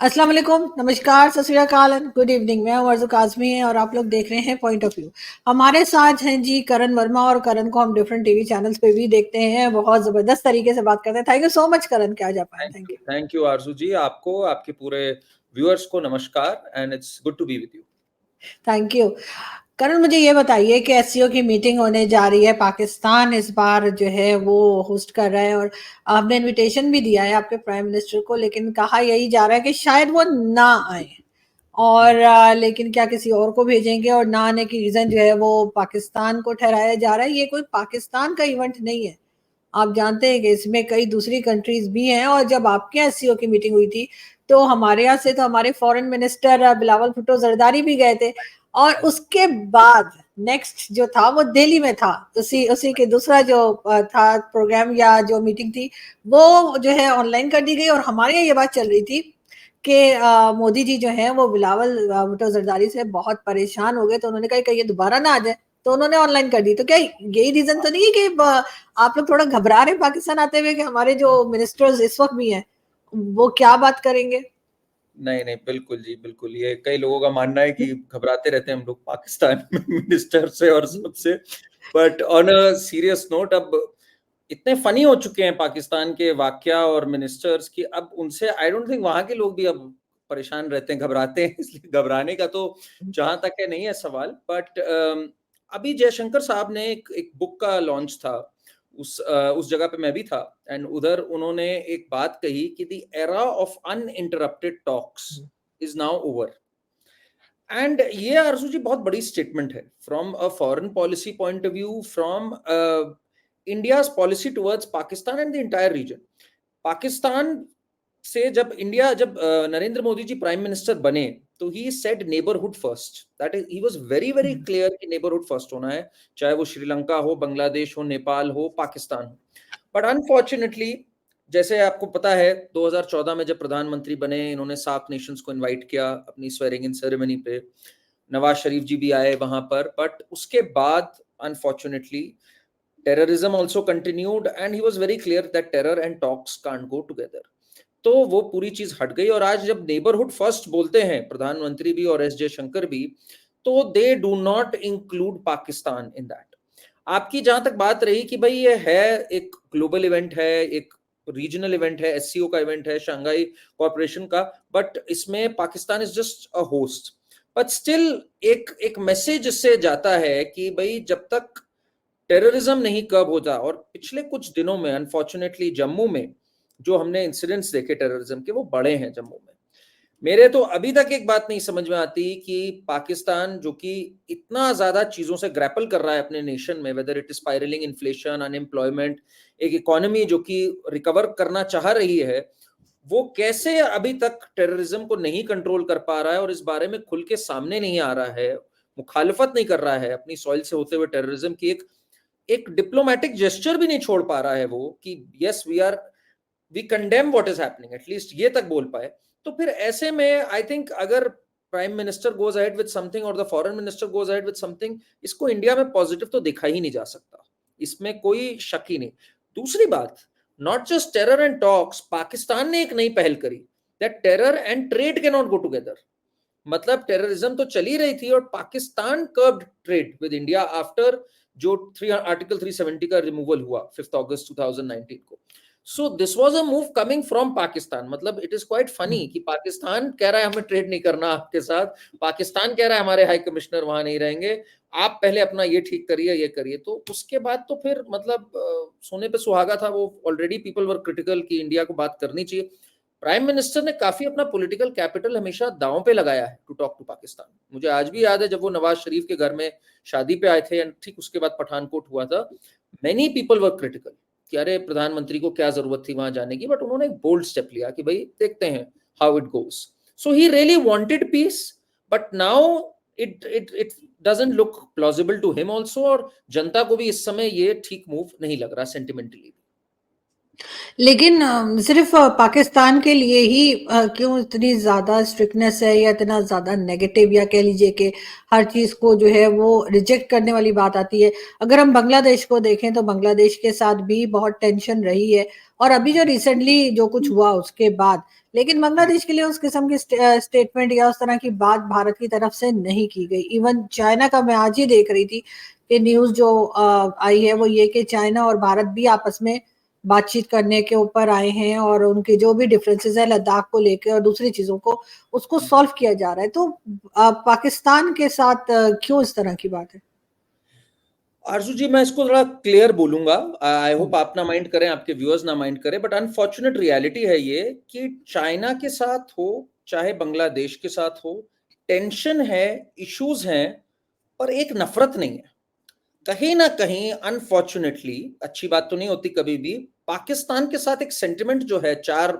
अस्सलाम वालेकुम, नमस्कार, सत श्री अकाल एंड गुड इवनिंग। मैं हूं अर्ज़ू काज़मी और आप लोग देख रहे हैं पॉइंट ऑफ व्यू। हमारे साथ हैं जी करण वर्मा और करण को हम डिफरेंट टीवी चैनल्स पे भी देखते हैं। बहुत ज़बरदस्त तरीके से बात करते हैं। थैंक यू सो मच करण कि आज आप आए। Thank you. थैंक यू आरजू जी, आपको आपके पूरे व्यूअर्स को नमस्कार and it's good to be with you. Thank you. Karan, मुझे ये बताइए कि एससीओ की मीटिंग होने जा रही है। पाकिस्तान इस बार जो है वो होस्ट कर रहा है और आपने इनविटेशन भी दिया है आपके प्राइम मिनिस्टर को, लेकिन कहा यही जा रहा है कि शायद वो ना आए और लेकिन क्या किसी और को भेजेंगे, और ना आने की रीजन जो है वो पाकिस्तान को ठहराया जा रहा है। ये कोई पाकिस्तान का इवेंट नहीं है। आप जानते हैं कि इसमें कई दूसरी कंट्रीज भी हैं। और जब आपके यहाँ एससीओ की मीटिंग हुई थी तो हमारे यहाँ से तो हमारे फॉरेन मिनिस्टर बिलावल भुट्टो जरदारी भी गए थे, और उसके बाद नेक्स्ट जो था वो दिल्ली में था। उसी उसी के दूसरा जो था प्रोग्राम या जो मीटिंग थी वो जो है ऑनलाइन कर दी गई। और हमारे यहाँ ये बात चल रही थी कि मोदी जी जो हैं वो बिलावल भुट्टो जरदारी से बहुत परेशान हो गए, तो उन्होंने कहा कहीं दोबारा ना आ जाए, तो उन्होंने ऑनलाइन कर दी। तो क्या यही रीजन तो नहीं है कि आप लोग थोड़ा घबरा रहे हैं पाकिस्तान आते हुए कि हमारे जो मिनिस्टर्स इस वक्त भी हैं वो क्या बात करेंगे? नहीं नहीं, बिल्कुल जी, बिल्कुल। ये कई लोगों का मानना है कि घबराते रहते हैं हम लोग पाकिस्तान में मिनिस्टर से और सबसे। But on a serious note, अब इतने फनी हो चुके हैं पाकिस्तान के वाकया और मिनिस्टर्स की, अब उनसे आई डोंट थिंक वहां के लोग भी अब परेशान रहते हैं, घबराते हैं। इसलिए घबराने का तो जहां तक है नहीं है सवाल। बट अभी जयशंकर साहब ने एक बुक का लॉन्च था, उस जगह पे मैं भी था। एंड उधर उन्होंने एक बात कही कि the era of uninterrupted talks is now over. And ये आरजू जी बहुत बड़ी स्टेटमेंट है from a foreign policy point of view, from India's policy towards Pakistan and the entire region. Pakistan से जब नरेंद्र मोदी जी प्राइम मिनिस्टर बने तो he said neighbourhood first. That is, he was very very clear कि neighbourhood first होना है, चाहे वो श्रीलंका हो, बांग्लादेश हो, नेपाल हो, पाकिस्तान हो। बट अनफॉर्चुनेटली, जैसे आपको पता है, 2014 में जब प्रधानमंत्री बने, इन्होंने सार्क नेशंस को इनवाइट किया अपनी स्वेरिंग इन सेरेमनी पे। नवाज शरीफ जी भी आए वहां पर। बट उसके बाद unfortunately terrorism also continued and he was very clear that terror and talks can't go together। तो वो पूरी चीज हट गई। और आज जब नेबरहुड फर्स्ट बोलते हैं प्रधानमंत्री भी और एस जयशंकर भी, तो they do not include Pakistan in that. आपकी जहां तक बात रही कि भाई ये है एक ग्लोबल इवेंट है, एक रीजनल इवेंट है, एससीओ का इवेंट है, शंघाई कॉरपोरेशन का, बट इसमें Pakistan is just a host. But still एक एक मैसेज इससे जाता है कि भाई जब तक टेररिज्म नहीं कर्ब होता। और पिछले कुछ दिनों में अनफॉर्चुनेटली जम्मू में जो हमने इंसिडेंट्स देखे टेररिज्म के, वो बड़े हैं जम्मू में। मेरे तो अभी तक एक बात नहीं समझ में आती कि पाकिस्तान जो कि इतना ज्यादा चीजों से ग्रैपल कर रहा है अपने नेशन में, whether it is spiralling inflation, unemployment, एक इकोनॉमी जो कि रिकवर करना चाह रही है, वो कैसे अभी तक टेररिज्म को नहीं कंट्रोल कर पा रहा है और इस बारे में खुल के सामने नहीं आ रहा है, मुखालफत नहीं कर रहा है अपनी सॉइल से होते हुए टेररिज्म की। एक डिप्लोमेटिक जेस्चर भी नहीं छोड़ पा रहा है वो कि yes we condemn what is happening, at least ये तक बोल पाए। तो फिर ऐसे में आई थिंक अगर prime minister goes ahead with something और the foreign minister goes ahead with something, इसको इंडिया में पॉजिटिव तो देखा ही नहीं जा सकता, इसमें कोई शक ही नहीं। दूसरी बात, not just terror and talks, Pakistan ने एक नई पहल करी, that terror and trade can not go together. मतलब टेररिज्म तो चली रही थी और Pakistan curved trade with India after जो आर्टिकल 370 का रिमूवल हुआ 5 अगस्त 2019 को। So this was a move coming from Pakistan. मतलब इट इज क्वाइट फनी कि पाकिस्तान कह रहा है हमें ट्रेड नहीं करना आपके साथ, पाकिस्तान कह रहा है हमारे हाई कमिश्नर वहां नहीं रहेंगे, आप पहले अपना ये ठीक करिए, ये करिए। तो उसके बाद तो फिर मतलब सोने पे सुहागा था वो। ऑलरेडी पीपल वर क्रिटिकल कि इंडिया को बात करनी चाहिए। प्राइम मिनिस्टर ने काफी अपना पॉलिटिकल कैपिटल हमेशा दांव पे लगाया है टू टॉक टू पाकिस्तान। मुझे आज भी याद है जब वो नवाज शरीफ के घर में शादी पे आए थे एंड ठीक उसके बाद पठानकोट हुआ था, मेनी पीपल वर क्रिटिकल कि अरे प्रधानमंत्री को क्या जरूरत थी वहां जाने की। बट उन्होंने एक बोल्ड स्टेप लिया कि भाई देखते हैं how it goes. So he really wanted peace, but now it doesn't look plausible to him also. और जनता को भी इस समय ये ठीक मूव नहीं लग रहा सेंटिमेंटली। लेकिन सिर्फ पाकिस्तान के लिए ही क्यों इतनी ज्यादा स्ट्रिक्टनेस है, या इतना ज्यादा नेगेटिव, या कह लीजिए कि हर चीज को जो है वो रिजेक्ट करने वाली बात आती है। अगर हम बांग्लादेश को देखें तो बांग्लादेश के साथ भी बहुत टेंशन रही है, और अभी जो रिसेंटली जो कुछ हुआ उसके बाद, लेकिन बांग्लादेश के लिए उस किस्म की स्टेटमेंट या उस तरह की बात भारत की तरफ से नहीं की गई। इवन चाइना का मैं आज ही देख रही थी कि न्यूज जो आई है वो ये कि चाइना और भारत भी आपस में बातचीत करने के ऊपर आए हैं, और उनके जो भी डिफरेंसेस है लद्दाख को लेके और दूसरी चीजों को, उसको सॉल्व किया जा रहा है। तो पाकिस्तान के साथ क्यों इस तरह की बात है? आरजू जी, मैं इसको थोड़ा क्लियर बोलूंगा। आई होप आप ना माइंड करें, आपके व्यूअर्स ना माइंड करें, बट अनफॉर्चुनेट रियलिटी है ये कि चाइना के साथ हो चाहे बांग्लादेश के साथ हो, टेंशन है, इश्यूज हैं, पर एक नफरत नहीं है। कहीं ना कहीं अनफॉर्चुनेटली, अच्छी बात तो नहीं होती कभी भी, पाकिस्तान के साथ एक सेंटिमेंट जो है, 4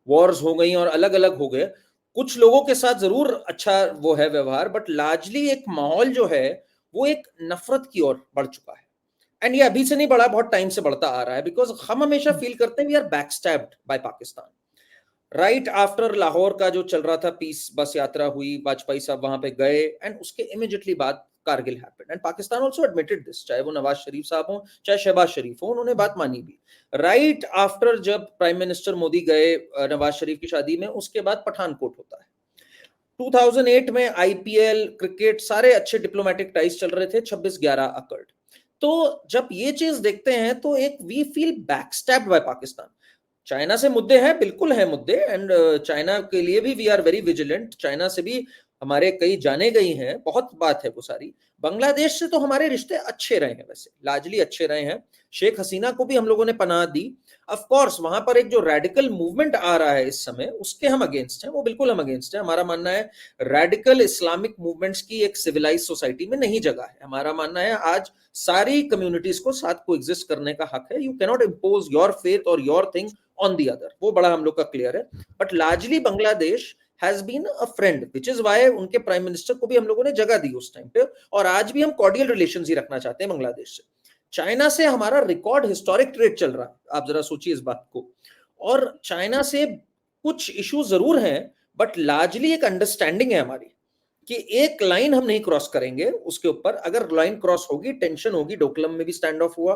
वॉर्स हो गई और अलग अलग हो गए, कुछ लोगों के साथ जरूर अच्छा वो है व्यवहार, बट लार्जली एक माहौल जो है वो एक नफरत की ओर बढ़ चुका है। एंड ये अभी से नहीं बढ़ा, बहुत टाइम से बढ़ता आ रहा है, बिकॉज हम हमेशा फील करते हैं we are backstabbed by Pakistan. Right after Lahore का जो चल रहा था, पीस बस यात्रा हुई, वाजपेयी साहब वहां पे गए, एंड उसके इमीडिएटली बाद Kargil happened, and Pakistan also admitted this, चाहे वो नवाज शरीफ साहब हो चाहे शहबाज शरीफ हो, उन्होंने बात मानी भी। राइट आफ्टर जब प्राइम मिनिस्टर मोदी गए नवाज शरीफ की शादी में, उसके बाद पठानकोट होता है। 2008 में आईपीएल, क्रिकेट, सारे अच्छे डिप्लोमेटिक टाइज चल रहे थे, 26/11 अकर्ड। तो जब ये चीज देखते हैं तो एक we feel backstabbed by Pakistan. China से मुद्दे हैं, बिल्कुल है मुद्दे, एंड चाइना के लिए भी we are very vigilant, China से भी हमारे कई जाने गई हैं, बहुत बात है वो सारी। बांग्लादेश से तो हमारे रिश्ते अच्छे रहे हैं, वैसे लार्जली अच्छे रहे हैं। शेख हसीना को भी हम लोगों ने पनाह दी। ऑफ कोर्स वहां पर एक जो रेडिकल मूवमेंट आ रहा है इस समय, उसके हम अगेंस्ट हैं, वो बिल्कुल हम अगेंस्ट हैं। हमारा मानना है रेडिकल इस्लामिक मूवमेंट्स की एक सिविलाइज सोसाइटी में नहीं जगह है। हमारा मानना है आज सारी कम्युनिटीज को साथ को एग्जिस्ट करने का हक है। You can not impose your faith और your thing on the other, वो बड़ा हम लोग का क्लियर है। But largely Bangladesh has been a friend, which is why उनके प्राइम मिनिस्टर को भी हम लोगों ने जगह दी उस टाइम पे, और आज भी हम कॉर्डियल रिलेशंस ही रखना चाहते हैं बांग्लादेश से। चाइना से हमारा रिकॉर्ड हिस्टोरिक ट्रेड चल रहा है, आप जरा सोचिए इस बात को। और चाइना से कुछ इश्यू जरूर हैं, बट लार्जली एक अंडरस्टैंडिंग है हमारी कि एक लाइन हम नहीं क्रॉस करेंगे उसके ऊपर। अगर लाइन क्रॉस होगी टेंशन होगी। डोकलम में भी स्टैंड ऑफ हुआ,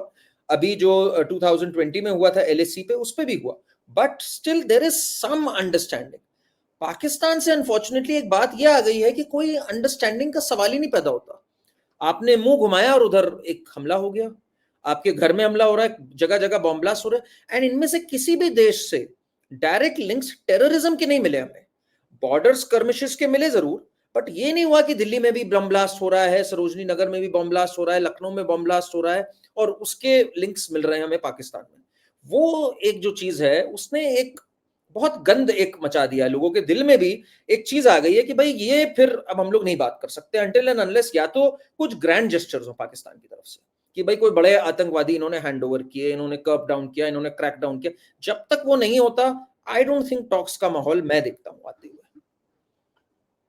अभी जो 2020 में हुआ था एलएसी पे, उस पे भी हुआ, but still there is some understanding. Pakistan से अनफॉर्चुनेटली एक बात यह आ गई है कि कोई अंडरस्टैंडिंग का सवाल ही नहीं पैदा होता। आपने मुंह घुमाया और उधर एक हमला हो गया, आपके घर में हमला हो रहा है, जगह जगह बॉम्ब ब्लास्ट हो रहा है, एंड इनमें से किसी भी देश से डायरेक्ट लिंक्स टेररिज्म के नहीं मिले हमें। बॉर्डर स्कर्मिशेस के मिले जरूर, बट ये नहीं हुआ कि दिल्ली में भी बम ब्लास्ट हो रहा है, सरोजनी नगर में भी बम ब्लास्ट हो रहा है, लखनऊ में बम ब्लास्ट हो रहा है, और उसके लिंक्स मिल रहे हैं हमें पाकिस्तान में। वो एक जो चीज है उसने एक बहुत गंद एक मचा दिया, लोगों के दिल में भी एक चीज आ गई है कि भाई ये फिर अब हम लोग नहीं बात कर सकते अनटिल एंड अनलेस या तो कुछ ग्रैंड जेस्चर्स हो पाकिस्तान की तरफ से कि भाई कोई बड़े आतंकवादी इन्होंने हैंड ओवर किए, इन्होंने कर्व डाउन किया, इन्होंने क्रैक डाउन किया। जब तक वो नहीं होता, आई डोंट थिंक टॉक्स का माहौल मैं देखता हूँ आते हुए।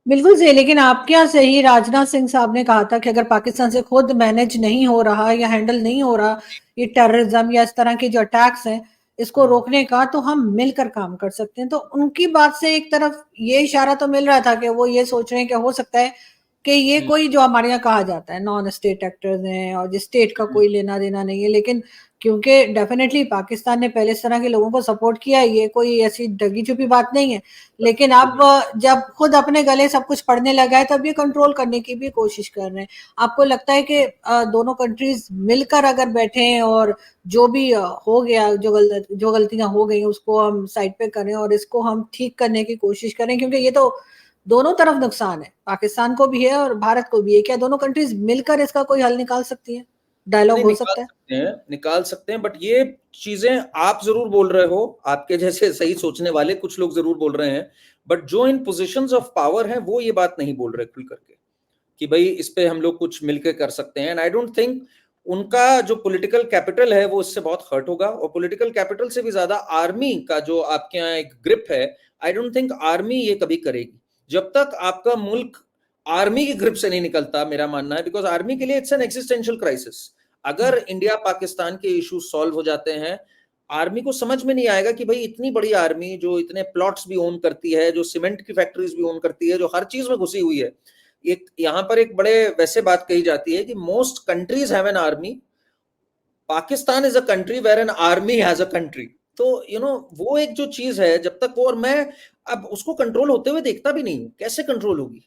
बिल्कुल सही, लेकिन आपके यहाँ से ही राजनाथ सिंह साहब ने कहा था कि अगर पाकिस्तान से खुद मैनेज नहीं हो रहा या हैंडल नहीं हो रहा ये टेररिज्म या इस तरह के जो अटैक्स हैं, इसको रोकने का, तो हम मिलकर काम कर सकते हैं। तो उनकी बात से एक तरफ ये इशारा तो मिल रहा था कि वो ये सोच रहे हैं कि हो सकता है कि ये कोई जो हमारे यहाँ कहा जाता है नॉन स्टेट एक्टर्स हैं और जिस स्टेट का कोई लेना देना नहीं है, लेकिन क्योंकि डेफिनेटली पाकिस्तान ने पहले इस तरह के लोगों को सपोर्ट किया है, ये कोई ऐसी ढगी छुपी बात नहीं है। लेकिन अब जब खुद अपने गले सब कुछ पड़ने लगा है, तब ये कंट्रोल करने की भी कोशिश कर रहे हैं। आपको लगता है कि दोनों कंट्रीज मिलकर अगर बैठे हैं और जो भी हो गया, जो गलतियां हो गई उसको हम साइड पे करें और इसको हम ठीक करने की कोशिश करें, क्योंकि ये तो दोनों तरफ नुकसान है, पाकिस्तान को भी है और भारत को भी है। क्या दोनों कंट्रीज मिलकर इसका कोई हल निकाल सकती है? डायलॉग नहीं, हो निकाल सकता है? सकते हैं, निकाल सकते हैं, बट ये चीजें आप जरूर बोल रहे हो, आपके जैसे सही सोचने वाले कुछ लोग जरूर बोल रहे हैं, बट जो इन पोजीशंस ऑफ पावर हैं वो ये बात नहीं बोल रहे खुल करके कि भाई इस पे हम लोग कुछ मिलकर कर सकते हैं। एंड आई डोंट थिंक उनका जो पॉलिटिकल कैपिटल है वो इससे बहुत हर्ट होगा, और पॉलिटिकल कैपिटल से भी ज्यादा आर्मी का जो आपके यहाँ एक ग्रिप है, आई डोंट थिंक आर्मी ये कभी करेगी जब तक आपका मुल्क आर्मी की ग्रिप से नहीं निकलता, मेरा मानना है। बिकॉज आर्मी के लिए इट्स एन एक्सिस्टेंशियल क्राइसिस। अगर इंडिया पाकिस्तान के इश्यूज सॉल्व हो जाते हैं, आर्मी को समझ में नहीं आएगा कि भाई इतनी बड़ी आर्मी जो इतने प्लॉट्स भी ओन करती है, जो सीमेंट की फैक्ट्रीज भी ओन करती है, जो हर चीज में घुसी हुई है। एक यहाँ पर एक बड़े वैसे बात कही जाती है कि most countries have an army, Pakistan is a country where an army has a country. तो वो एक जो चीज है, जब तक वो, और मैं अब उसको कंट्रोल होते हुए देखता भी नहीं हूं, कैसे कंट्रोल होगी।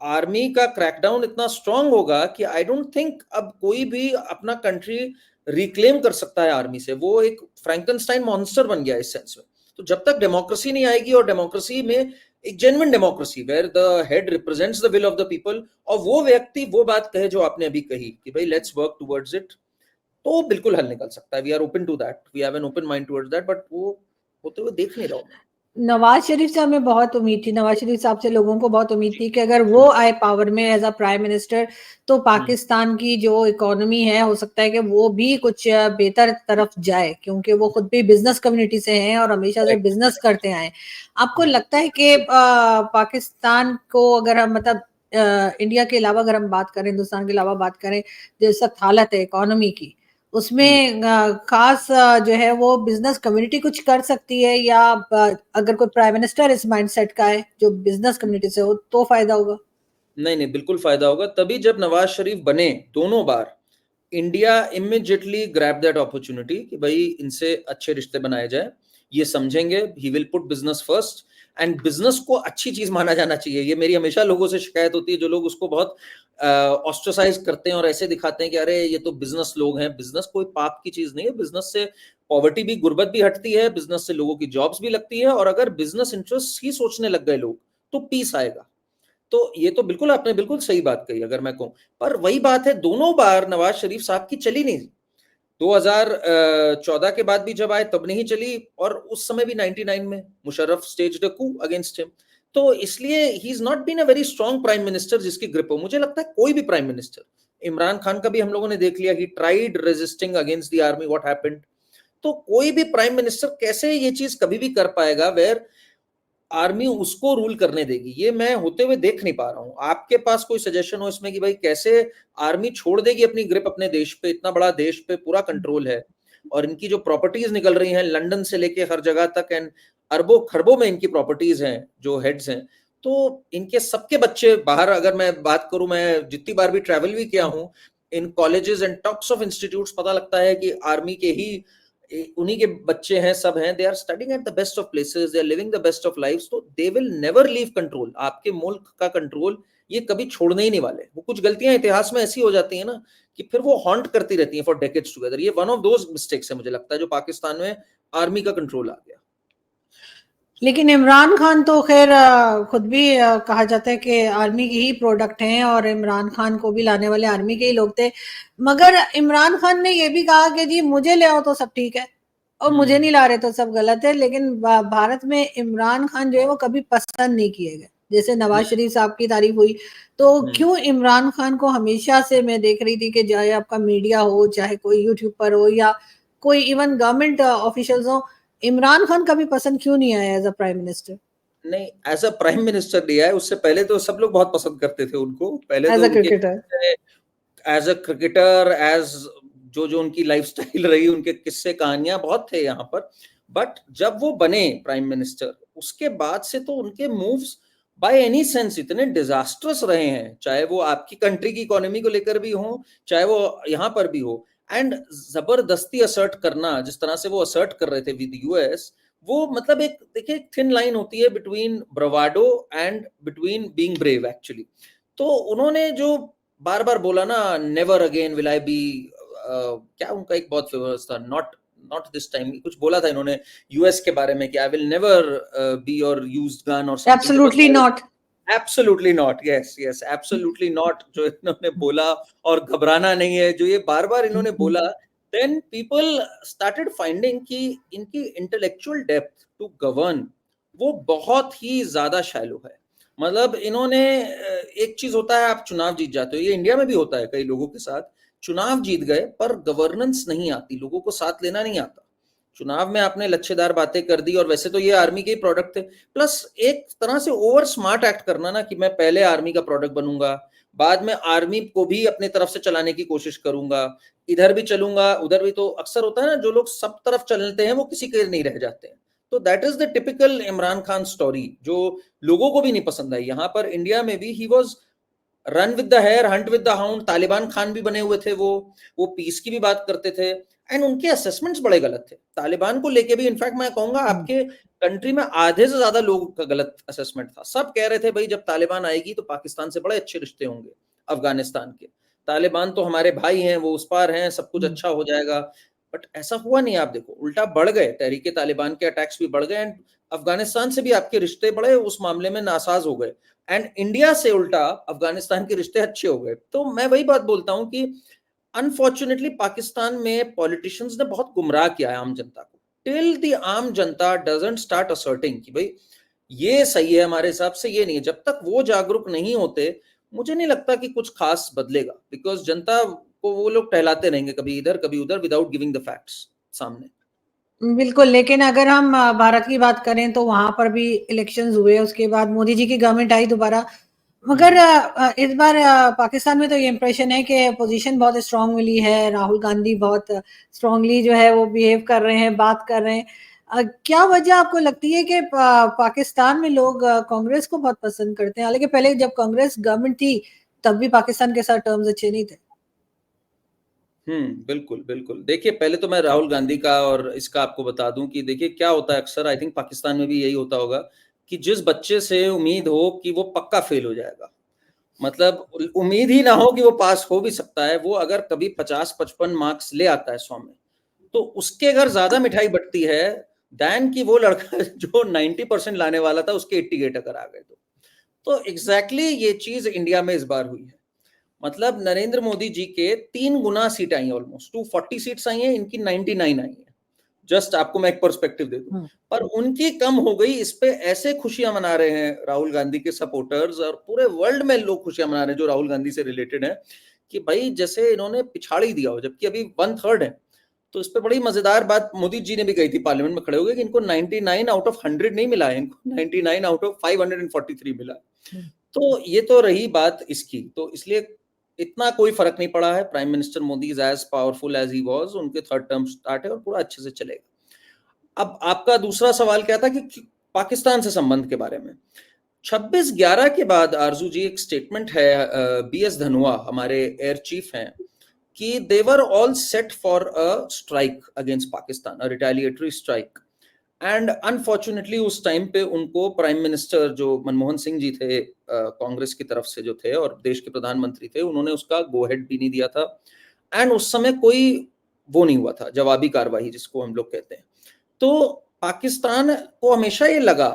आर्मी का क्रैकडाउन इतना स्ट्रांग होगा कि आई डोंट थिंक अब कोई भी अपना कंट्री रिक्लेम कर सकता है आर्मी से। वो एक फ्रैंकनस्टाइन मॉन्स्टर बन गया इस सेंस में। तो जब तक डेमोक्रेसी नहीं आएगी, और डेमोक्रेसी में एक genuine democracy where the head represents the will of the people, और वो व्यक्ति वो बात कहे जो आपने अभी कही कि भाई लेट्स वर्क टुवर्ड्स इट, तो बिल्कुल हल निकल सकता है। We are open to that, we have an open mind towards that, but वो होते हुए देख नहीं रहा हूं मैं। नवाज शरीफ से हमें बहुत उम्मीद थी, नवाज शरीफ साहब से लोगों को बहुत उम्मीद थी कि अगर वो आए पावर में एज अ प्राइम मिनिस्टर तो पाकिस्तान की जो इकोनॉमी है, हो सकता है कि वो भी कुछ बेहतर तरफ जाए, क्योंकि वो खुद भी बिजनेस कम्युनिटी से हैं और हमेशा से बिजनेस करते आए। आपको लगता है कि पाकिस्तान को अगर हम मतलब इंडिया के अलावा अगर हम बात करें, हिंदुस्तान के अलावा बात करें, जो सख्त हालत है इकोनॉमी की, उसमें खास जो है वो बिजनेस कम्युनिटी कुछ कर सकती है, या अगर कोई प्राइम मिनिस्टर इस माइंडसेट का है जो बिजनेस कम्युनिटी से हो तो फायदा होगा? नहीं नहीं, बिल्कुल फायदा होगा। तभी जब नवाज शरीफ बने दोनों बार, India immediately grab that opportunity कि भाई इनसे अच्छे रिश्ते बनाए जाए, ये समझेंगे, he will put business first, and business को अच्छी चीज माना जाना चाहिए। ये मेरी हमेशा लोगों से शिकायत होती है, जो लोग उसको बहुत ऑस्ट्रेसाइज करते हैं और ऐसे दिखाते हैं कि अरे ये तो बिजनेस लोग हैं। बिजनेस कोई पाप की चीज नहीं है। बिजनेस से पॉवर्टी भी, गुर्बत भी हटती है, बिजनेस से लोगों की जॉब्स भी लगती है, और अगर बिजनेस इंटरेस्ट ही सोचने लग गए लोग तो पीस आएगा। तो ये तो बिल्कुल आपने बिल्कुल सही बात कही, अगर मैं कहूं। पर वही बात है, दोनों बार नवाज शरीफ साहब की चली नहीं। 2014 के बाद भी जब आए तब नहीं चली, और उस समय भी 99 में Musharraf staged the coup against him. तो इसलिए he is not been a very strong prime minister जिसकी ग्रिप हो। मुझे लगता है कोई भी प्राइम मिनिस्टर, इमरान खान का भी हम लोगों ने देख लिया, he tried resisting against the army, what happened. तो कोई भी प्राइम मिनिस्टर कैसे ये चीज कभी भी कर पाएगा वेयर आर्मी उसको रूल करने देगी, ये मैं होते हुए देख नहीं पा रहा हूं। आपके पास कोई सजेशन हो इसमें कि भाई कैसे आर्मी छोड़ देगी अपनी ग्रिप अपने देश पे? इतना बड़ा देश पे पूरा कंट्रोल है, और इनकी जो प्रॉपर्टीज निकल रही हैं लंदन से लेके हर जगह तक, एंड अरबों खरबों में इनकी प्रॉपर्टीज हैं, जो हेड्स हैं। तो इनके सबके बच्चे बाहर, अगर मैं बात करूं, मैं जितनी बार भी ट्रैवल भी किया हूं in colleges and tops of institutes, पता लगता है कि आर्मी के ही उन्हीं के बच्चे हैं, सब हैं। They are studying at the best of places, they are living the best of life, तो they will never leave control. आपके मुल्क का कंट्रोल ये कभी छोड़ने ही नहीं वाले। वो कुछ गलतियां इतिहास में ऐसी हो जाती है ना कि फिर वो हॉन्ट करती रहती हैं फॉर डेकेड्स टुगेदर। ये वन ऑफ दोज मिस्टेक्स है मुझे लगता है, जो पाकिस्तान में आर्मी का कंट्रोल आ गया। लेकिन इमरान खान तो खैर खुद भी कहा जाता है कि आर्मी की ही प्रोडक्ट हैं, और इमरान खान को भी लाने वाले आर्मी के ही लोग थे। मगर इमरान खान ने ये भी कहा कि जी मुझे ले आओ तो सब ठीक है, और मुझे नहीं ला रहे तो सब गलत है। लेकिन भारत में इमरान खान जो है वो कभी पसंद नहीं किए गए, जैसे नवाज शरीफ साहब की तारीफ हुई। तो क्यों इमरान खान को हमेशा से मैं देख रही थी कि चाहे आपका मीडिया हो, चाहे कोई यूट्यूब पर हो, या कोई इवन गवर्नमेंट ऑफिशियल्स हो, इमरान खान कभी पसंद क्यों नहीं आया एज अ प्राइम मिनिस्टर? नहीं, एज अ प्राइम मिनिस्टर दिया है, उससे पहले तो सब लोग बहुत पसंद करते थे उनको। पहले एज तो अ उनके cricketer. As a cricketer, as जो जो उनकी लाइफस्टाइल रही, उनके किस्से कहानियां बहुत थे यहाँ पर। बट जब वो बने प्राइम मिनिस्टर, उसके बाद से तो उनके मूव्स बाय एनी सेंस इतने डिजास्ट्रस रहे हैं, चाहे वो आपकी कंट्री की इकोनॉमी को लेकर भी हो, चाहे वो यहाँ पर भी हो। एंड जबरदस्ती असर्ट करना, जिस तरह से वो असर्ट कर रहे थे विद यूएस, वो मतलब एक देखिए थिन लाइन होती है between bravado and between being brave actually. तो उन्होंने जो बार बार बोला ना, never again will I be, क्या उनका एक बहुत फेमस था, नॉट नॉट दिस टाइम, कुछ बोला था इन्होंने यूएस के बारे में कि I will never be your used gun और something. Absolutely not. Absolutely not, yes yes, absolutely not, जो इन्होंने बोला, और घबराना नहीं है, जो ये बार बार इन्होंने बोला, देन पीपल स्टार्टेड फाइंडिंग कि इनकी इंटेलेक्चुअल डेप्थ टू गवर्न वो बहुत ही ज्यादा शैलो है। मतलब इन्होंने एक चीज होता है, आप चुनाव जीत जाते हो, ये इंडिया में भी होता है कई लोगों के साथ, चुनाव जीत गए पर गवर्नेंस नहीं आती, लोगों को साथ लेना नहीं आता। चुनाव में आपने लच्छेदार बातें कर दी, और वैसे तो ये आर्मी के ही प्रोडक्ट थे, प्लस एक तरह से ओवर स्मार्ट एक्ट करना ना, कि मैं पहले आर्मी का प्रोडक्ट बनूंगा, बाद में आर्मी को भी अपने तरफ से चलाने की कोशिश करूंगा, इधर भी चलूंगा उधर भी। तो अक्सर होता है ना, जो लोग सब तरफ चलते हैं वो किसी के नहीं रह जाते हैं। तो that is the typical Imran Khan story, जो लोगों को भी नहीं पसंद आई। यहाँ पर इंडिया में भी he was run with the hare hunt with the hound, Taliban Khan भी बने हुए थे वो पीस की भी बात करते थे, एंड उनके असेसमेंट्स बड़े गलत थे तालिबान को लेके भी। इनफैक्ट मैं कहूंगा आपके कंट्री में आधे से ज्यादा लोगों का गलत असेसमेंट था। सब कह रहे थे भाई जब तालिबान आएगी तो पाकिस्तान से बड़े अच्छे रिश्ते होंगे अफगानिस्तान के, तालिबान तो हमारे भाई हैं, वो उस पार हैं, सब कुछ अच्छा हो जाएगा। बट ऐसा हुआ नहीं। आप देखो उल्टा बढ़ गए, तहरीके तालिबान के अटैक्स भी बढ़ गए, एंड अफगानिस्तान से भी आपके रिश्ते बड़े उस मामले में नासाज हो गए, एंड इंडिया से उल्टा अफगानिस्तान के रिश्ते अच्छे हो गए। तो मैं वही बात बोलता हूं कि अनफॉर्चुनेटली पाकिस्तान में पॉलिटिशियंस ने बहुत गुमराह किया है आम जनता को। टिल द आम जनता डजंट स्टार्ट असर्टिंग कि भाई ये सही है हमारे हिसाब से, ये नहीं है, जब तक वो जागरूक नहीं होते मुझे नहीं लगता कि कुछ खास बदलेगा। बिकॉज जनता को वो लोग टहलाते रहेंगे कभी इधर कभी उधर विदाउट गिविंग द फैक्ट्स सामने। बिल्कुल, लेकिन अगर हम भारत की बात करें तो वहां पर भी इलेक्शंस हुए, उसके बाद मोदी जी की गवर्नमेंट आई दोबारा। मगर इस बार पाकिस्तान में तो ये इम्प्रेशन है कि पोजीशन बहुत स्ट्रांग मिली है, राहुल गांधी बहुत स्ट्रांगली जो है वो बिहेव कर रहे हैं, बात कर रहे हैं। क्या वजह आपको लगती है कि पाकिस्तान में लोग कांग्रेस को बहुत पसंद करते हैं, हालांकि पहले जब कांग्रेस गवर्नमेंट थी तब भी पाकिस्तान के साथ टर्म्स अच्छे नहीं थे? बिल्कुल बिल्कुल। देखिए पहले तो मैं राहुल गांधी का और इसका आपको बता दूं कि देखिए क्या होता है अक्सर, आई थिंक पाकिस्तान में भी यही होता होगा कि जिस बच्चे से उम्मीद हो कि वो पक्का फेल हो जाएगा, मतलब उम्मीद ही ना हो कि वो पास हो भी सकता है, वो अगर कभी 50-55 मार्क्स ले आता है 100 में, तो उसके घर ज्यादा मिठाई बटती है दैन कि वो लड़का जो 90% लाने वाला था उसके 88 अगर आ गए तो एग्जैक्टली ये चीज इंडिया में इस बार हुई है। मतलब नरेंद्र मोदी जी के 3 गुना सीट आई, ऑलमोस्ट 240 सीट्स आई हैं, इनकी 99 आई हैं। जस्ट आपको मैं एक पर्सपेक्टिव दे दूं, पर उनकी कम हो गई, इस पे ऐसे खुशियां मना रहे हैं राहुल गांधी के सपोर्टर्स, और पूरे वर्ल्ड में लोग खुशियां मना रहे हैं जो राहुल गांधी से रिलेटेड है, कि भाई जैसे इन्होंने पिछाड़ी दिया हो, जबकि अभी 1/3 है। तो इस पे बड़ी मजेदार बात मोदी जी ने भी कही थी पार्लियामेंट में खड़े हो गए कि इनको 99 आउट ऑफ 100 नहीं मिला है, इनको 99 आउट ऑफ 543 मिला। तो ये तो रही बात इसकी, तो इसलिए इतना कोई फर्क नहीं पड़ा है। Prime minister Modi is as powerful as he was, उनके 3rd टर्म स्टार्ट है और पूरा अच्छे से चलेगा। अब आपका दूसरा सवाल क्या था कि पाकिस्तान से संबंध के बारे में। 26/11 के बाद आरजू जी एक स्टेटमेंट है, बीएस धनुआ हमारे एयर चीफ हैं, कि they were all set for a strike against Pakistan, a retaliatory strike. And unfortunately उस टाइम पे उनको प्राइम मिनिस्टर जो मनमोहन सिंह जी थे कांग्रेस की तरफ से जो थे और देश के प्रधानमंत्री थे, उन्होंने उसका गो हेड भी नहीं दिया था, एंड उस समय कोई वो नहीं हुआ था जवाबी कार्रवाई जिसको हम लोग कहते हैं। तो पाकिस्तान को हमेशा ये लगा,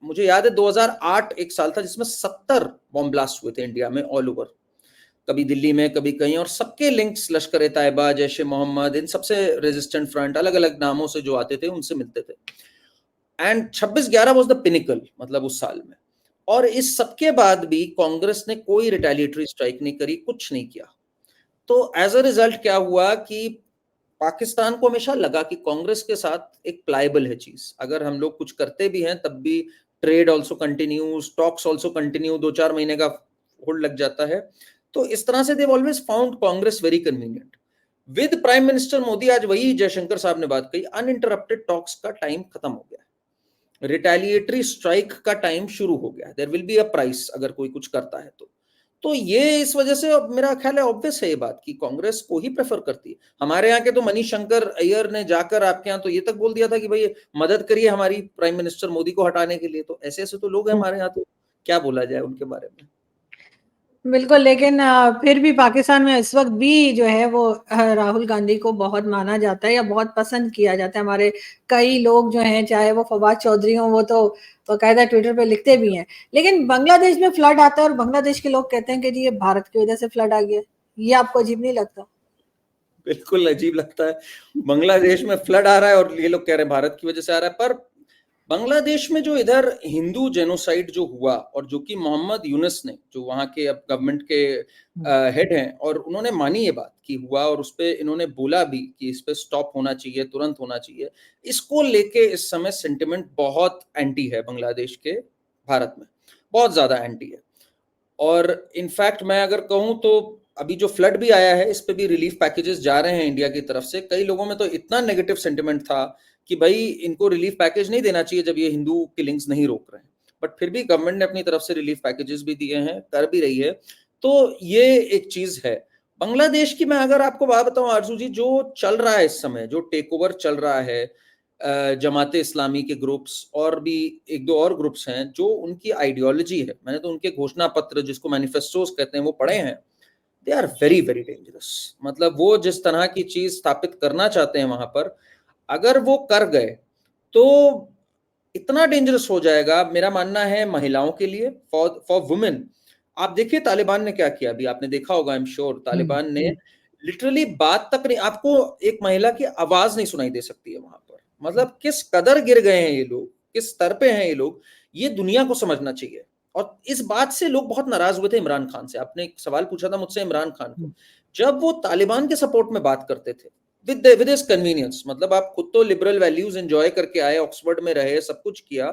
मुझे याद है 2008 एक साल था जिसमें 70 बॉम्ब ब्लास्ट हुए थे इंडिया में ऑल ओवर, कभी दिल्ली में कभी कहीं, और सबके लिंक्स लश्कर ए तैयबा, जैश ए मोहम्मद, इन सबसे रेजिस्टेंट फ्रंट अलग अलग नामों से जो आते थे उनसे मिलते थे। एंड 26/11 वाज द पिनिकल, मतलब उस साल में। और इस सबके बाद भी कांग्रेस ने कोई रिटेलिएटरी स्ट्राइक नहीं करी, कुछ नहीं किया। तो एज अ रिजल्ट क्या हुआ कि पाकिस्तान को हमेशा लगा कि कांग्रेस के साथ एक प्लायबल है चीज, अगर हम लोग कुछ करते भी हैं तब भी trade also continue, stocks also continue, 2-4 महीने का होल्ड लग जाता है। तो इस तरह से they've always found Congress very convenient. With prime minister Modi आज वही जयशंकर साहब ने बात कही, अनइंटरप्टेड टॉक्स का टाइम खत्म हो गया, रिटेलिएटरी स्ट्राइक का टाइम शुरू हो गया, there will be a price अगर कोई कुछ करता है तो ये इस वजह से अब मेरा ख्याल है ऑब्वियस है ये बात कि कांग्रेस को ही प्रेफर करती है। हमारे यहाँ के तो मनीष शंकर अय्यर ने जाकर आपके यहाँ तो ये तक बोल दिया था कि भाई मदद करिए हमारी प्राइम मिनिस्टर मोदी को हटाने के लिए। तो ऐसे ऐसे तो लोग हैं हमारे यहाँ, तो क्या बोला जाए उनके बारे में। बिल्कुल, लेकिन फिर भी पाकिस्तान में इस वक्त भी जो है वो राहुल गांधी को बहुत माना जाता है या बहुत पसंद किया जाता है। हमारे कई लोग जो हैं, चाहे वो फवाद चौधरी हो, वो तो बाकायदा ट्विटर पे लिखते भी हैं। लेकिन बांग्लादेश में फ्लड आता है और बांग्लादेश के लोग कहते हैं कि जी ये भारत की वजह से फ्लड आ गया। ये आपको अजीब नहीं लगता? बिल्कुल अजीब लगता है, बांग्लादेश में फ्लड आ रहा है और ये लोग कह रहे हैं भारत की वजह से आ रहा है। पर बांग्लादेश में जो इधर हिंदू जेनोसाइड जो हुआ, और जो कि मोहम्मद यूनुस ने, जो वहां के अब गवर्नमेंट के हेड हैं, और उन्होंने मानी ये बात कि हुआ, और उस पे इन्होंने बोला भी कि इस पे स्टॉप होना चाहिए, तुरंत होना चाहिए। इसको लेके इस समय सेंटिमेंट बहुत एंटी है बांग्लादेश के भारत में, बहुत ज्यादा एंटी है। और इनफैक्ट मैं अगर कहूं तो अभी जो फ्लड भी आया है, इस पे भी रिलीफ पैकेजेस जा रहे हैं इंडिया की तरफ से। कई लोगों में तो इतना नेगेटिव सेंटिमेंट था कि भाई इनको रिलीफ पैकेज नहीं देना चाहिए जब ये हिंदू किलिंग्स नहीं रोक रहे हैं, बट फिर भी गवर्नमेंट ने अपनी तरफ से रिलीफ पैकेजेस भी दिए हैं, कर भी रही है। तो ये एक चीज है। बांग्लादेश की मैं अगर आपको बात बताऊं आरजू जी, जो चल रहा है इस समय, जो टेक ओवर चल रहा है, जमाते इस्लामी के ग्रुप्स और भी एक दो और ग्रुप्स हैं, जो उनकी आइडियोलॉजी है, मैंने तो उनके घोषणा पत्र जिसको मैनिफेस्टोस कहते हैं वो पढ़े हैं। They are very very dangerous. मतलब वो जिस तरह की चीज स्थापित करना चाहते हैं वहां पर, अगर वो कर गए तो इतना डेंजरस हो जाएगा, मेरा मानना है महिलाओं के लिए, फॉर फॉर वुमेन। आप देखिए तालिबान ने क्या किया, अभी आपने देखा होगा, आई एम श्योर, तालिबान ने लिटरली बात तक नहीं, आपको एक महिला की आवाज नहीं सुनाई दे सकती है वहां पर। मतलब किस कदर गिर गए हैं ये लोग, किस स्तर पे हैं ये लोग, ये दुनिया को समझना चाहिए। और इस बात से लोग बहुत नाराज हुए थे इमरान खान से। आपने एक सवाल पूछा था मुझसे इमरान खान को, जब वो तालिबान के सपोर्ट में बात करते थे विद दिस कन्वीनियंस, मतलब आप खुद तो लिबरल वैल्यूज एंजॉय करके आए, ऑक्सफोर्ड में रहे, सब कुछ किया,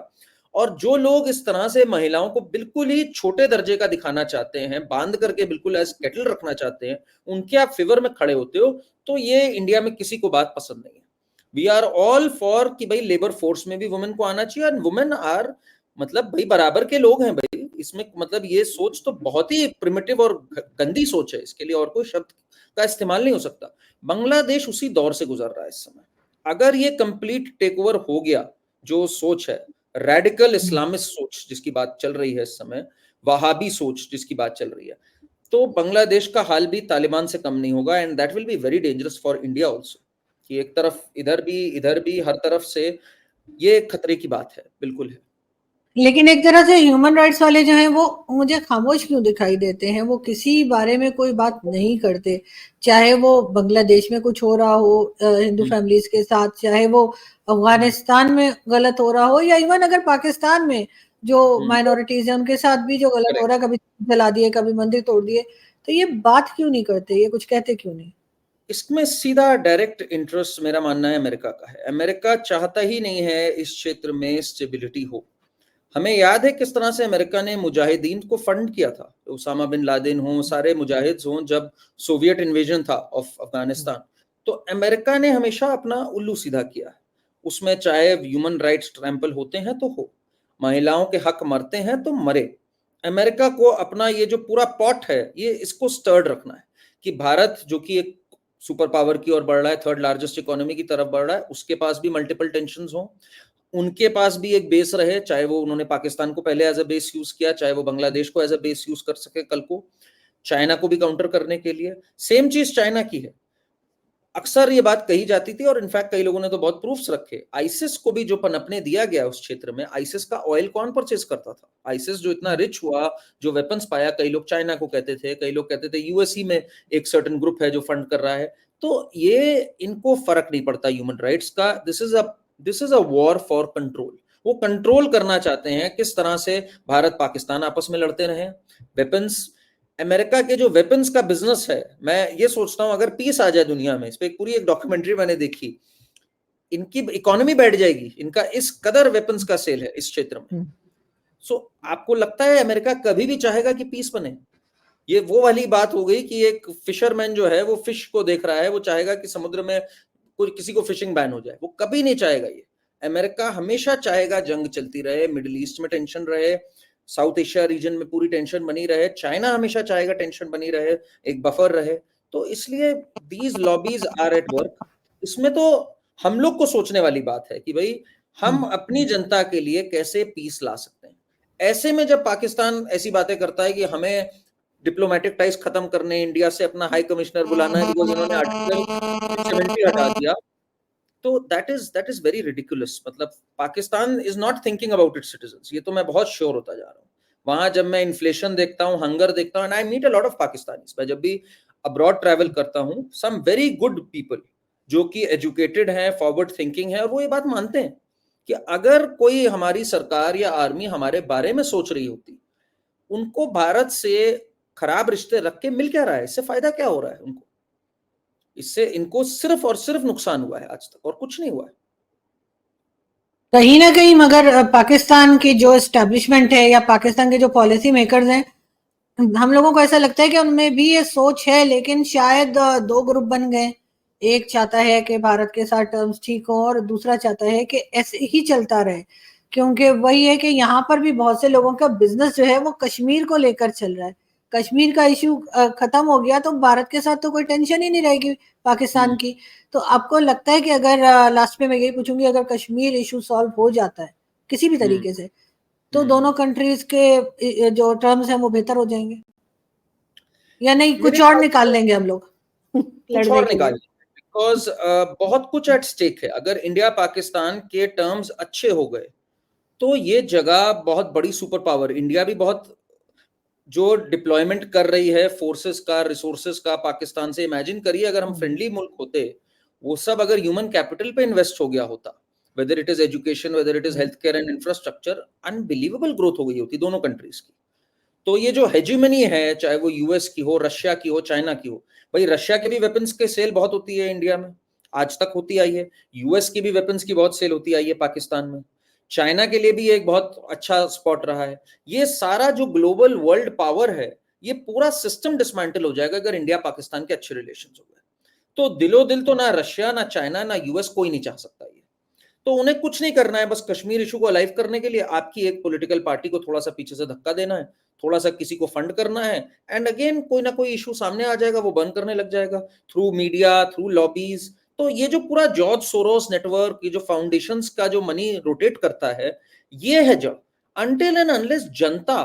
और जो लोग इस तरह से महिलाओं को बिल्कुल ही छोटे दर्जे का दिखाना चाहते हैं, बांध करके बिल्कुल एज कैटल रखना चाहते हैं, उनके आप फेवर में खड़े होते हो, तो ये इंडिया में किसी को बात पसंद नहीं है। वी आर ऑल फॉर कि भाई लेबर फोर्स में भी वुमेन को आना चाहिए, एंड वुमेन आर मतलब भाई बराबर के लोग हैं भाई। इसमें मतलब ये सोच तो बहुत ही प्रिमिटिव और गंदी सोच है, इसके लिए और कोई शब्द का इस्तेमाल नहीं हो सकता। बांग्लादेश उसी दौर से गुजर रहा है इस समय। अगर ये कंप्लीट टेक ओवर हो गया, जो सोच है रेडिकल इस्लामिस्ट सोच जिसकी बात चल रही है इस समय, वहाबी सोच जिसकी बात चल रही है, तो बांग्लादेश का हाल भी तालिबान से कम नहीं होगा, and that will be very dangerous for India also. कि एक तरफ इधर भी हर तरफ से ये खतरे की बात है, बिल्कुल है। लेकिन एक तरह से ह्यूमन राइट्स वाले जो हैं वो मुझे खामोश क्यों दिखाई देते हैं? वो किसी बारे में कोई बात नहीं करते, चाहे वो बांग्लादेश में कुछ हो रहा हो हिंदू फैमिलीज के साथ, चाहे वो अफगानिस्तान में गलत हो रहा हो, या इवन अगर पाकिस्तान में जो माइनॉरिटीज है उनके साथ भी जो गलत हो रहा है, कभी जला दिए, कभी मंदिर तोड़ दिए, तो ये बात क्यों नहीं करते, ये कुछ कहते क्यों नहीं? इसमें सीधा डायरेक्ट इंटरेस्ट मेरा मानना है अमेरिका का है। अमेरिका चाहता ही नहीं है इस क्षेत्र में स्टेबिलिटी हो। हमें याद है किस तरह से अमेरिका ने मुजाहिदीन को फंड किया था, उसामा बिन लादेन हो, सारे मुजाहिद हों, जब सोवियत इन्वेजन था ऑफ अफगानिस्तान, तो अमेरिका ने हमेशा अपना उल्लू सीधा किया है उसमें, चाहे ह्यूमन राइट्स ट्रैम्पल होते हैं तो हो, महिलाओं के हक मरते हैं तो मरे। अमेरिका को अपना ये जो पूरा पॉट है, ये इसको स्टर्ड रखना है कि भारत जो कि एक सुपर पावर की ओर बढ़ रहा है, थर्ड लार्जेस्ट इकोनॉमी की तरफ बढ़ रहा है, उसके पास भी मल्टीपल टेंशंस हो, उनके पास भी एक बेस रहे, चाहे वो उन्होंने पाकिस्तान को पहले एज अ बेस यूज किया, चाहे वो बांग्लादेश को एज अ बेस यूज कर सके कल को, चाइना को भी काउंटर करने के लिए। सेम चीज चाइना की है। अक्सर ये बात कही जाती थी, और इनफैक्ट कई लोगों ने तो बहुत प्रूफ्स रखे, आईसिस को भी जो पनपने दिया गया उस क्षेत्र में, आईसिस का ऑयल कौन परचेज करता था? आईसिस जो इतना रिच हुआ, जो वेपन्स पाया, कई लोग चाइना को कहते थे, कई लोग कहते थे यूएसई में एक सर्टेन ग्रुप है जो फंड कर रहा है। तो ये इनको फर्क नहीं पड़ता ह्यूमन राइट्स का। This is a war for control. वो कंट्रोल करना चाहते हैं किस तरह से भारत पाकिस्तान आपस में लड़ते रहे, वेपन्स, अमेरिका के जो वेपन्स का बिजनेस है। मैं ये सोचता हूं अगर पीस आ जाए दुनिया में, इस पे पूरी एक डॉक्यूमेंट्री मैंने देखी, इनकी इकोनॉमी बैठ जाएगी, इनका इस कदर वेपन्स का सेल है इस क्षेत्र में। सो आपको लगता है अमेरिका कभी भी चाहेगा कि पीस बने? ये वो वाली बात हो गई कि एक फिशरमैन जो है वो फिश को देख रहा है, वो चाहेगा कि समुद्र में कोई किसी को फिशिंग बैन हो जाए, वो कभी नहीं चाहेगा ये। अमेरिका हमेशा चाहेगा जंग चलती रहे, मिडिल ईस्ट में टेंशन रहे, साउथ एशिया रीजन में पूरी टेंशन बनी रहे, चाइना हमेशा चाहेगा टेंशन बनी रहे, एक बफर रहे। तो इसलिए these lobbies are at work. इसमें तो हम लोग को सोचने वाली बात है कि भाई हम अपनी जनता के लिए कैसे पीस ला सकते हैं। ऐसे में जब पाकिस्तान ऐसी बातें करता है कि हमें डिप्लोमेटिक टाइज खत्म करने, इंडिया से अपना हाई कमिश्नर बुलाना है बिकॉज इन्होंने आर्टिकल 670 हटा दिया, तो दैट इज वेरी रिडिकुलस। मतलब Pakistan is not thinking about its citizens, ये तो मैं बहुत श्योर होता जा रहा हूँ। वहां जब मैं इन्फ्लेशन देखता हूँ, हंगर देखता हूँ, and I meet a lot of Pakistanis, मैं जब भी अब्रॉड ट्रैवल करता हूँ, सम वेरी गुड पीपल जो कि एजुकेटेड हैं, फॉरवर्ड थिंकिंग है, और वो ये बात मानते हैं कि अगर कोई हमारी सरकार या आर्मी हमारे बारे में सोच रही होती, उनको भारत से खराब रिश्ते रख के मिल क्या रहा है, इससे फायदा क्या हो रहा है उनको? इससे इनको सिर्फ और सिर्फ नुकसान हुआ है आज तक, और कुछ नहीं हुआ है। कहीं ना कहीं मगर पाकिस्तान की जो एस्टेब्लिशमेंट है या पाकिस्तान के जो पॉलिसी मेकर्स हैं हम लोगों को ऐसा लगता है कि उनमें भी ये सोच है, लेकिन शायद 2 ग्रुप बन गए। एक चाहता है कि भारत के साथ टर्म्स ठीक हो और दूसरा चाहता है कि ऐसे ही चलता रहे। क्योंकि वही है कि यहाँ पर भी बहुत से लोगों का बिज़नेस जो है वो कश्मीर को लेकर चल रहा है। कश्मीर का इश्यू खत्म हो गया तो भारत के साथ तो कोई टेंशन ही नहीं रहेगी पाकिस्तान हुँ, की। तो आपको लगता है कि अगर लास्ट में मैं यही पूछूँगी, अगर कश्मीर इश्यू सॉल्व हो जाता है, किसी भी हुँ, तरीके से, तो हुँ। दोनों कंट्रीज़ के जो टर्म्स हैं वो बेहतर हो जाएँगे? या नहीं मेरे कुछ और ख्याल निकाल से लेंगे हम लोग कुछ लड़ने और के लिए? निकालिए बिकॉज़ बहुत कुछ एट स्टेक है। अगर इंडिया पाकिस्तान के टर्म्स अच्छे हो गए, तो ये जगह बहुत बड़ी सुपर पावर इंडिया भी बहुत जो डिप्लॉयमेंट कर रही है फोर्सेस का, रिसोर्सेस का पाकिस्तान से इमेजिन करिए अगर हम हुँ, फ्रेंडली मुल्क होते, वो सब अगर ह्यूमन कैपिटल पे इन्वेस्ट हो गया होता, whether it is education, whether it is hmm, health care and infrastructure, unbelievable growth हो गई होती दोनों कंट्रीज़ की। तो ये जो हेजिमनी है, चाहे वो यूएस की हो, रशिया की हो, चाइना की हो, भाई रशिया के भी वेपन्स के सेल बहुत होती है इंडिया में, आज तक होती आई है। यूएस की भी वेपन्स की बहुत सेल होती आई है पाकिस्तान में। चाइना के लिए भी एक बहुत अच्छा स्पॉट रहा है। ये सारा जो ग्लोबल वर्ल्ड पावर है, ये पूरा सिस्टम डिसमेंटल हो जाएगा अगर इंडिया पाकिस्तान के अच्छे रिलेशंस हो गए। तो दिलो दिल तो ना रशिया, ना चाइना, ना यूएस कोई नहीं चाह सकता ये। तो उन्हें कुछ नहीं करना है, बस कश्मीर इशू को अलाइव करने के लिए आपकी एक पॉलिटिकल पार्टी को थोड़ा-सा पीछे से धक्का देना है, थोड़ा-सा किसी को फंड करना है एंड अगेन कोई ना कोई इशू सामने आ जाएगा, वो बंद करने लग जाएगा थ्रू मीडिया, थ्रू लॉबीज़। तो ये जो पूरा जॉर्ज सोरोस नेटवर्क, ये जो फाउंडेशंस का जो मनी रोटेट करता है, ये है जड़। अनटिल एंड अनलेस जनता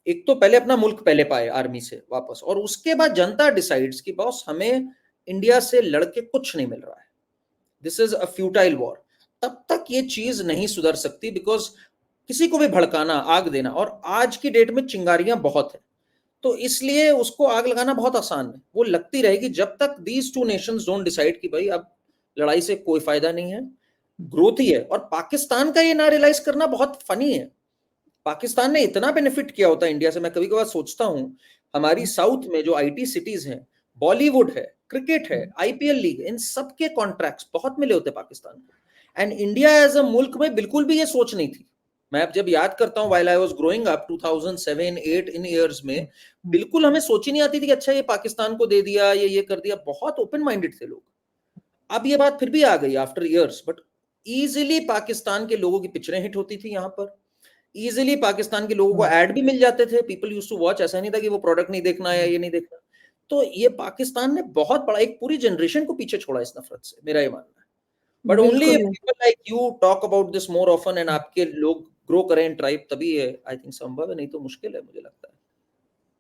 एक तो पहले अपना मुल्क पहले पाए आर्मी से वापस और उसके बाद जनता डिसाइड्स कि बॉस हमें इंडिया से लड़ के कुछ नहीं मिल रहा है। This is a futile war. तब तक ये चीज नहीं सुधर सकती बिकॉज किसी को भी भड़काना, आग देना, और आज की डेट में चिंगारियां बहुत है, तो इसलिए उसको आग लगाना बहुत आसान है। वो लगती रहेगी जब तक these two nations don't decide कि भाई अब लड़ाई से कोई फायदा नहीं है, ग्रोथ ही है। और पाकिस्तान का ये ना रियलाइज करना बहुत फनी है। पाकिस्तान ने इतना बेनिफिट किया होता है इंडिया से। मैं कभी कभार सोचता हूँ हमारी साउथ में जो आईटी सिटीज हैं, बॉलीवुड है, क्रिकेट है, आईपीएल लीग, इन सब के कॉन्ट्रैक्ट्स बहुत मिले होते पाकिस्तान को। एंड इंडिया एज अ मुल्क में बिल्कुल भी ये सोच नहीं थी। मैं अब जब याद करता हूँ while I was growing up 2007-8 in years में, बिल्कुल हमें सोच ही नहीं आती थी कि अच्छा ये पाकिस्तान को दे दिया, ये कर दिया। बहुत ओपन माइंडेड थे लोग। अब ये बात फिर भी आ गई after years, but easily Pakistan के लोगों की पिक्चरें हिट होती थी यहाँ पर। इजीली पाकिस्तान के लोगों को हुँ, ऐड भी मिल जाते थे, पीपल यूज्ड टू वॉच। ऐसा नहीं था कि वो प्रोडक्ट नहीं देखना है या ये नहीं देखना। तो ये पाकिस्तान ने बहुत बड़ा एक पूरी जनरेशन को पीछे छोड़ा इस नफरत से, मेरा ये मानना है। बट ओनली इफ बिल्कुल। People like you talk about this more often and आपके लोग ग्रो करें ट्राइब, तभी है आई थिंक संभव है, नहीं तो मुश्किल है मुझे लगता है।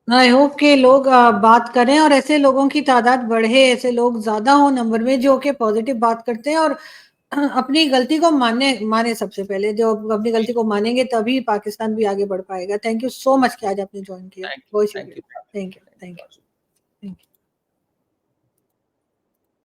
आई होप कि लोग बात करें और ऐसे लोगों की तादाद बढ़े, ऐसे लोग ज़्यादा हो नंबर में जो कि पॉजिटिव बात करते हैं और अपनी गलती को माने सबसे पहले। जो अपनी गलती को मानेंगे तभी पाकिस्तान भी आगे बढ़ पाएगा। थैंक यू सो मच कि आज आपने जॉइन किया। थैंक यू, बहुत थैंक शुक्रिया। You, thank you, thank thank you, you. Thank you.